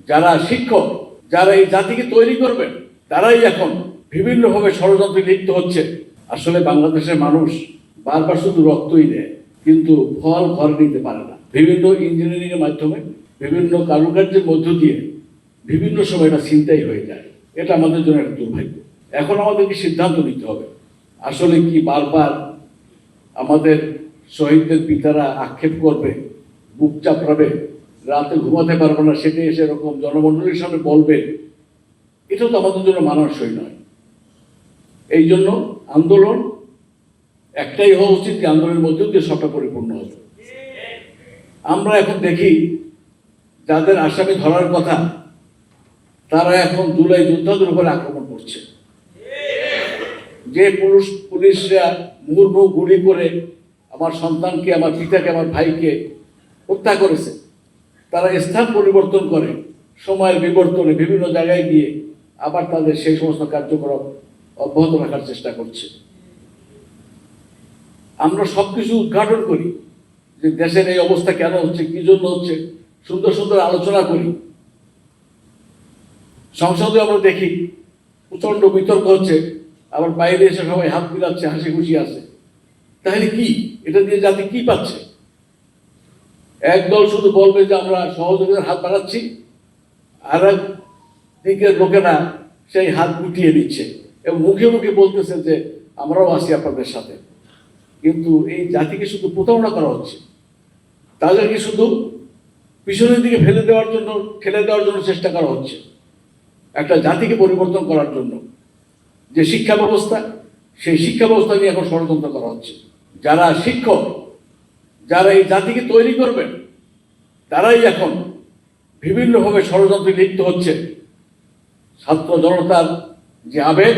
যারা শিক্ষক, যারা এই জাতিকে তৈরি করবেন, তারাই এখন বিভিন্নভাবে ষড়যন্ত্রে লিপ্ত হচ্ছে। আসলে বাংলাদেশের মানুষ বারবার শুধু রক্তই দেয়, কিন্তু ফল ঘরে নিতে পারে না। বিভিন্ন ইঞ্জিনিয়ারিং এর মাধ্যমে, বিভিন্ন কারুকার্যের মধ্য দিয়ে বিভিন্ন সময় এটা ছিনতাই হয়ে যায়। এটা আমাদের জন্য একটা দুর্ভাগ্য। এখন আমাদেরকে সিদ্ধান্ত নিতে হবে, আসলে কি বারবার আমাদের শহীদদের পিতারা আক্ষেপ করবে, বুক চাপড়াবে, রাতে ঘুমাতে পারবে না, সেটা এসে এরকম জনমণ্ডলীর সামনে বলবে, এটা তো আমাদের জন্য মানানসই নয়। এই জন্য আন্দোলন একটাই হওয়া উচিত, যে আন্দোলনের মধ্যে দিয়ে সবটা পরিপূর্ণ হবে। আমরা এখন দেখি যাদের আসামি ধরার কথা, তারা এখন জুলাই যোদ্ধাদের উপরে আক্রমণ করছে। যে পুলিশরা মুহুর্মুহু গুলি করে আমার সন্তানকে, আমার পিতাকে, আমার ভাইকে হত্যা করেছে, তারা স্থান পরিবর্তন করে সময়ের বিবর্তনে বিভিন্ন জায়গায় গিয়ে আবার তাদের সেই সমস্ত কার্যক্রম অব্যাহত রাখার চেষ্টা করছে। আমরা সবকিছু উদ্ঘাটন করি যে দেশের এই অবস্থা কেন হচ্ছে, কি জন্য হচ্ছে, সুন্দর সুন্দর আলোচনা করি। সংসদে আমরা দেখি প্রচন্ড বিতর্ক হচ্ছে, আবার বাইরে এসে সবাই হাত মিলাচ্ছে, হাসি খুশি আছে। তাহলে কি এটা দিয়ে জাতি কি পাচ্ছে? একদল শুধু বলবে যে আমরা সহযোগিতার হাত বাড়াচ্ছি, আর এক দিকের লোকেরা সেই হাত গুটিয়ে দিচ্ছে এবং মুখে মুখে বলতেছে যে আমরাও আছি আপনাদের সাথে। কিন্তু এই জাতিকে শুধু প্রতারণা করা হচ্ছে, তাদেরকে শুধু পিছনের দিকে ঠেলে দেওয়ার জন্য চেষ্টা করা হচ্ছে, একটা জাতিকে পরিবর্তন করার জন্য। যে শিক্ষা ব্যবস্থা, সেই শিক্ষা ব্যবস্থা নিয়ে এখন ষড়যন্ত্র করা হচ্ছে। যারা শিক্ষক, যারা এই জাতিকে তৈরি করবেন, তারাই এখন বিভিন্নভাবে ষড়যন্ত্রে লিপ্ত হচ্ছে। ছাত্র জনতার যে আবেগ,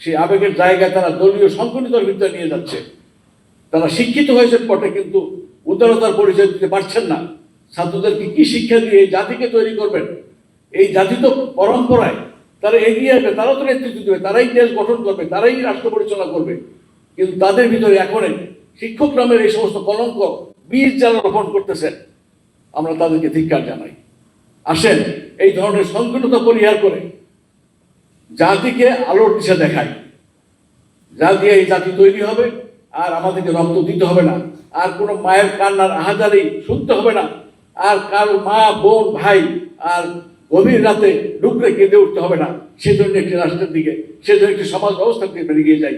সেই আবেগের জায়গায় তারা দলীয় সংগঠনের ভিতরে নিয়ে যাচ্ছে। তারা শিক্ষিত হয়েছেন বটে, কিন্তু উদারতার পরিচয় দিতে পারছেন না। ছাত্রদেরকে কি শিক্ষা দিয়ে এই জাতিকে তৈরি করবেন? এই জাতি তো পরম্পরায় তারা এগিয়ে আসবে, তারাও তো নেতৃত্ব দেবে, তারাই দেশ গঠন করবে, তারাই রাষ্ট্র পরিচালনা করবে। কিন্তু তাদের ভিতরে এখনই শিক্ষক নামের এই সমস্ত কলঙ্ক বীজ যারা রোপণ করতেছেন, আমরা তাদেরকে ধিক্কার জানাই। আসেন এই ধরনের সংকীর্ণতা পরিহার করে জাতিকে আলোর দিশা দেখাই, যা দিয়ে এই জাতি তৈরি হবে। আর আমাদেরকে রক্ত দিতে হবে না, আর কোনো মায়ের কান্নার আহাজারি শুনতে হবে না, আর কার মা, বোন, ভাই আর গভীর রাতে ডুবরে কেঁদে উঠতে হবে না। সেজন্য একটি রাষ্ট্রের দিকে, সেজন্য একটি সমাজ ব্যবস্থা বেরিয়ে যায়।